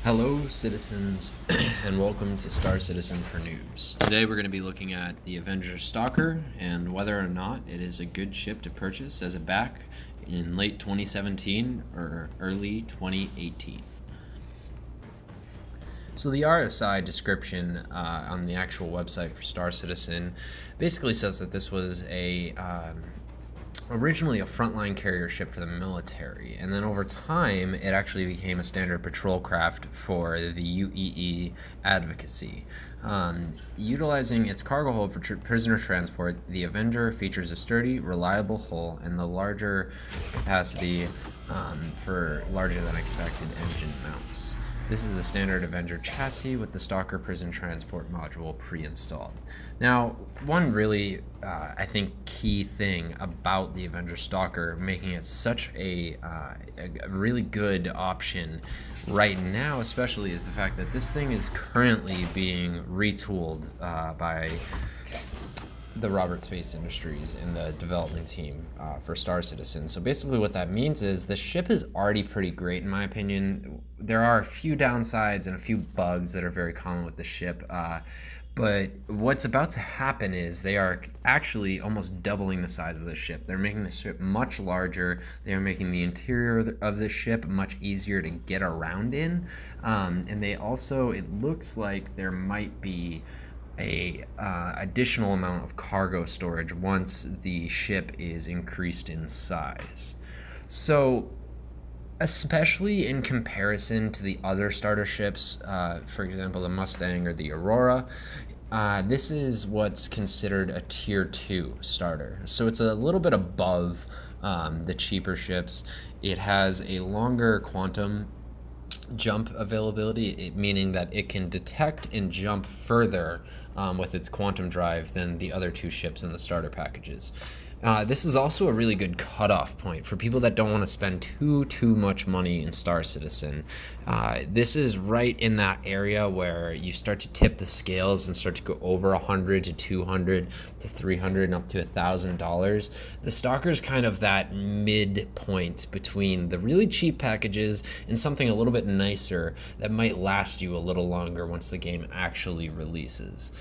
Hello, citizens, and welcome to Star Citizen for Noobs. Today we're going to be looking at the Avenger Stalker and whether or not it is a good ship to purchase as a back in late 2017 or early 2018. So the RSI description on the actual website for Star Citizen basically says that this was originally a frontline carrier ship for the military, and then over time it actually became a standard patrol craft for the UEE advocacy. Utilizing its cargo hold for prisoner transport, the Avenger features a sturdy, reliable hull and the larger capacity for larger than expected engine mounts. This is the standard Avenger chassis with the Stalker prison transport module pre-installed. Now, one really, I think, key thing about the Avenger Stalker, making it such a really good option right now, especially, is the fact that this thing is currently being retooled by the Robert Space Industries and the development team for Star Citizen. So basically what that means is the ship is already pretty great in my opinion. There are a few downsides and a few bugs that are very common with the ship, but what's about to happen is they are actually almost doubling the size of the ship. They're making the ship much larger. They are making the interior of the ship much easier to get around in, and they also, it looks like there might be a additional amount of cargo storage once the ship is increased in size. So especially in comparison to the other starter ships, for example the Mustang or the Aurora, this is what's considered a tier 2 starter. So it's a little bit above the cheaper ships. It has a longer quantum jump availability, meaning that it can detect and jump further with its quantum drive than the other two ships in the starter packages. This is also a really good cutoff point for people that don't want to spend too much money in Star Citizen. This is right in that area where you start to tip the scales and start to go over $100 to $200 to $300 and up to $1,000. The Stalker's kind of that midpoint between the really cheap packages and something a little bit nicer that might last you a little longer once the game actually releases.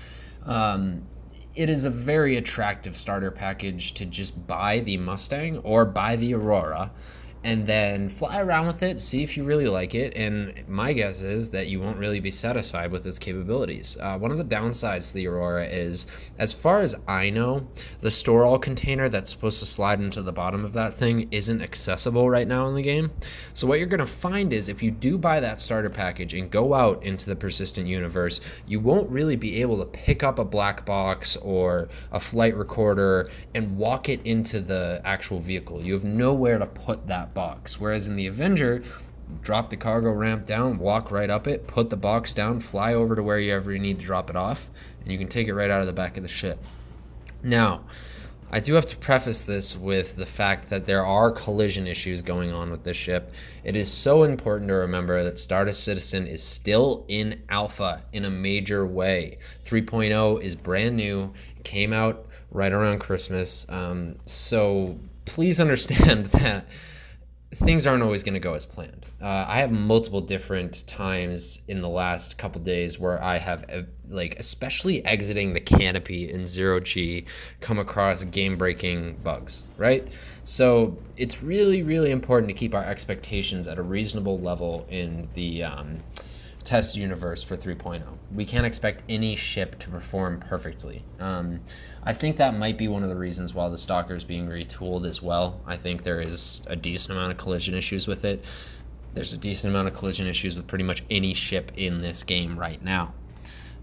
It is a very attractive starter package to just buy the Mustang or buy the Aurora and then fly around with it, see if you really like it, and my guess is that you won't really be satisfied with its capabilities. One of the downsides to the Aurora is, as far as I know, the store-all container that's supposed to slide into the bottom of that thing isn't accessible right now in the game. So what you're going to find is if you do buy that starter package and go out into the persistent universe, you won't really be able to pick up a black box or a flight recorder and walk it into the actual vehicle. You have nowhere to put that box, whereas in the Avenger, drop the cargo ramp down, walk right up it, put the box down, fly over to wherever you need to drop it off, and you can take it right out of the back of the ship. Now, I do have to preface this with the fact that there are collision issues going on with this ship. It is so important to remember that Star Citizen is still in alpha in a major way. 3.0 is brand new, came out right around Christmas, so please understand that things aren't always going to go as planned. I have multiple different times in the last couple days where I have, especially exiting the canopy in 0G, come across game-breaking bugs, right? So it's really, really important to keep our expectations at a reasonable level in the test universe for 3.0. We can't expect any ship to perform perfectly. I think that might be one of the reasons why the Stalker is being retooled as well. I think there is a decent amount of collision issues with it. There's a decent amount of collision issues with pretty much any ship in this game right now.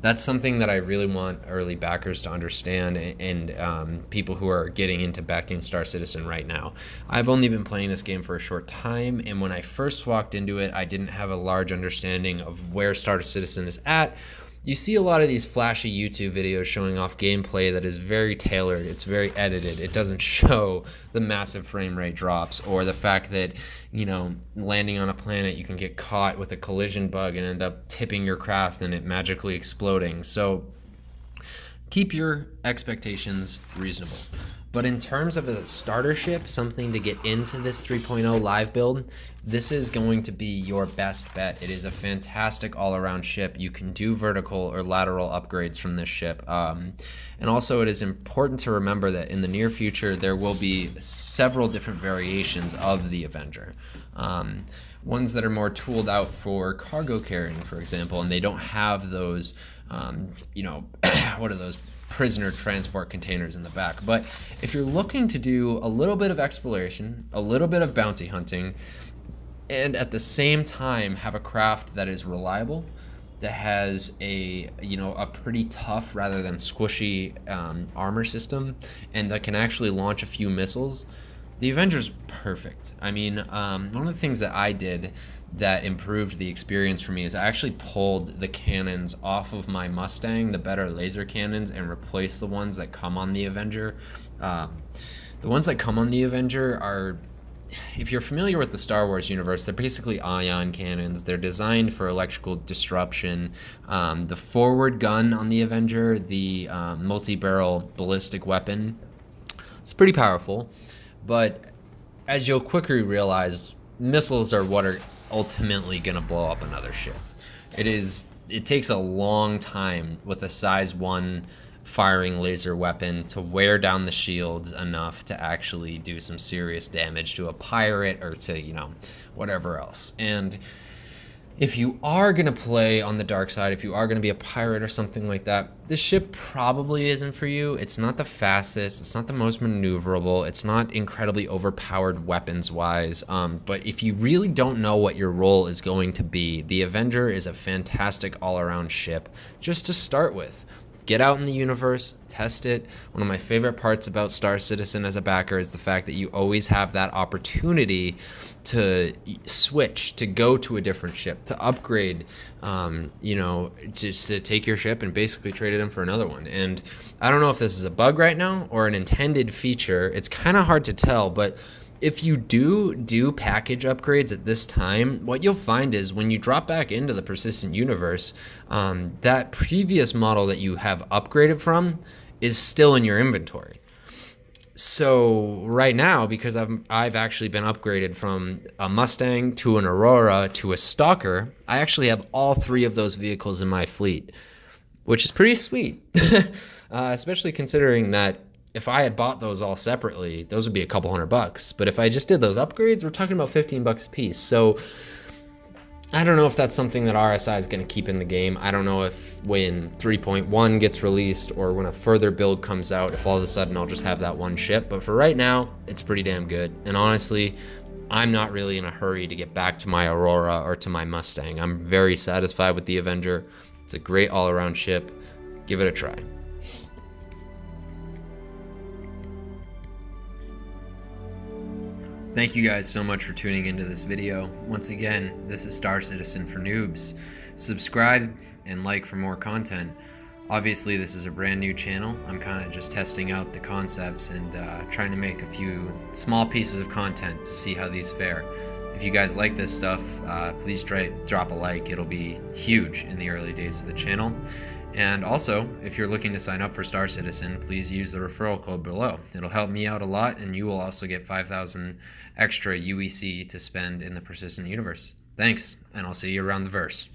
That's something that I really want early backers to understand, and people who are getting into backing Star Citizen right now. I've only been playing this game for a short time, and when I first walked into it, I didn't have a large understanding of where Star Citizen is at. You see a lot of these flashy YouTube videos showing off gameplay that is very tailored, it's very edited. It doesn't show the massive frame rate drops or the fact that, landing on a planet you can get caught with a collision bug and end up tipping your craft and it magically exploding. So keep your expectations reasonable. But in terms of a starter ship, something to get into this 3.0 live build, this is going to be your best bet. It is a fantastic all-around ship. You can do vertical or lateral upgrades from this ship. And also it is important to remember that in the near future, there will be several different variations of the Avenger. Ones that are more tooled out for cargo carrying, for example, and they don't have those, what are those? Prisoner transport containers in the back. But if you're looking to do a little bit of exploration, a little bit of bounty hunting, and at the same time have a craft that is reliable, that has a pretty tough rather than squishy armor system, and that can actually launch a few missiles, the Avenger's perfect. I mean, one of the things that I did that improved the experience for me is I actually pulled the cannons off of my Mustang, the better laser cannons, and replaced the ones that come on the Avenger. The ones that come on the Avenger are, if you're familiar with the Star Wars universe, they're basically ion cannons. They're designed for electrical disruption. The forward gun on the Avenger, the multi-barrel ballistic weapon, it's pretty powerful, but as you'll quickly realize, missiles are what are ultimately going to blow up another ship. It takes a long time with a size 1 firing laser weapon to wear down the shields enough to actually do some serious damage to a pirate or to, whatever else. And if you are going to play on the dark side, if you are going to be a pirate or something like that, this ship probably isn't for you. It's not the fastest. It's not the most maneuverable. It's not incredibly overpowered weapons-wise. But if you really don't know what your role is going to be, the Avenger is a fantastic all-around ship just to start with. Get out in the universe, test it. One of my favorite parts about Star Citizen as a backer is the fact that you always have that opportunity to switch, to go to a different ship, to upgrade, just to take your ship and basically trade it in for another one. And I don't know if this is a bug right now or an intended feature. It's kind of hard to tell, but if you do package upgrades at this time, what you'll find is when you drop back into the persistent universe, that previous model that you have upgraded from is still in your inventory. So right now, because I've actually been upgraded from a Mustang to an Aurora to a Stalker, I actually have all 3 of those vehicles in my fleet, which is pretty sweet, especially considering that if I had bought those all separately, those would be a couple $100. But if I just did those upgrades, we're talking about $15 a piece. So I don't know if that's something that RSI is going to keep in the game. I don't know if when 3.1 gets released or when a further build comes out, if all of a sudden I'll just have that one ship. But for right now, it's pretty damn good. And honestly, I'm not really in a hurry to get back to my Aurora or to my Mustang. I'm very satisfied with the Avenger. It's a great all-around ship. Give it a try. Thank you guys so much for tuning into this video. Once again, this is Star Citizen for Noobs. Subscribe and like for more content. Obviously, this is a brand new channel. I'm kind of just testing out the concepts and trying to make a few small pieces of content to see how these fare. If you guys like this stuff, please drop a like. It'll be huge in the early days of the channel. And also, if you're looking to sign up for Star Citizen, please use the referral code below. It'll help me out a lot, and you will also get 5,000 extra UEC to spend in the persistent universe. Thanks, and I'll see you around the verse.